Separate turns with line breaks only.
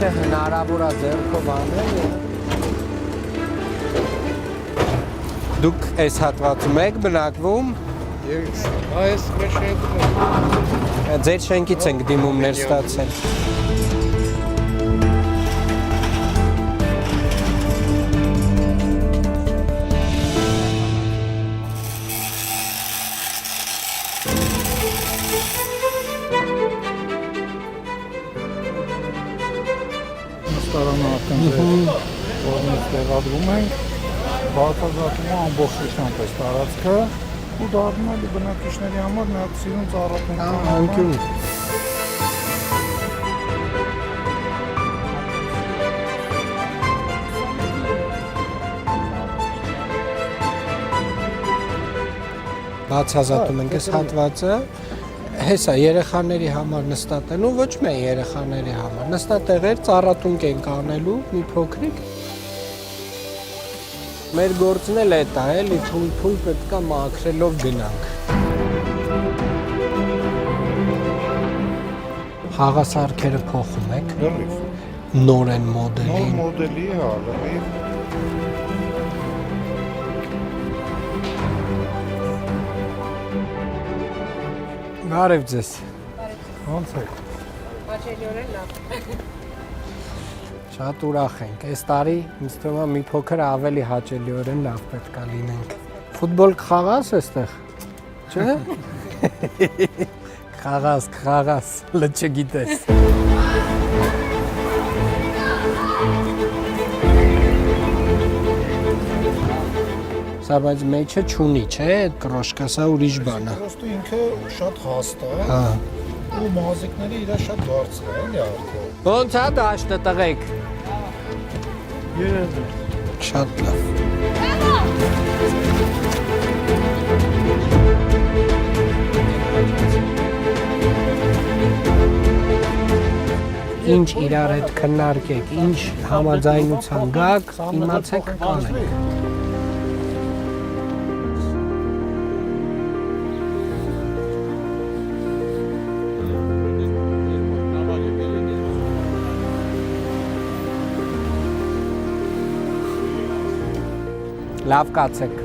Եթե հնարավոր է ձեռքով անել։ Դուք այս հատվածում եք բնակվում։
Այս մեր շենքն
Ձեր շենքից ենք դիմումներ ստացել։
նստարանը ակնձեր որոնց տեղադրում ենք, բացազատում է ամբողջությամբ այս տարածքը ու դառնալի բնակիչների համար մի հատ սիրուն ծառայություն
Անկյուն։ Բացազատում ենք այս հատվածը, հեսա երեխաների համար նստատելու, ոչ միայն երեխաների համար, նստատեղեր ծառատունք ենք անելու, մի փոքրիկ։ Մեր գործն էլ է դա, էլի թույլ պետք է մաքրելով գնանք։ Խաղասարքերը փոխում եք։ Նոր են մոդելի։
Նոր մոդելի է ալի։
Բարև ձեզ։
Ոնց է։
Հաճելիորեն լավ։
Շատ ուրախ ենք։ Այս տարի ինձ թվում է մի փոքր ավելի հաճելիորեն լավ պետք է լինենք։ Ֆուտբոլ կխաղաս այստեղ։ Չէ՞։ Խաղաս, չգիտես։ Սա բայց մեջը չունի, չէ՞, այդ կրոշկա, սա ուրիշ բան է։
Պրոստը ինքը շատ հաստ է։
Հա։
Ու մազիկները իրա շատ բարձր է, էլի արկո։
Ոնց է դաշտը տղեկ։
Երեզ է։
Շատ լավ։ Ինչ իրար հետ քննարկեք, ինչ համաձայնության գաք, իմացեք կանենք։ Լավ կացեք։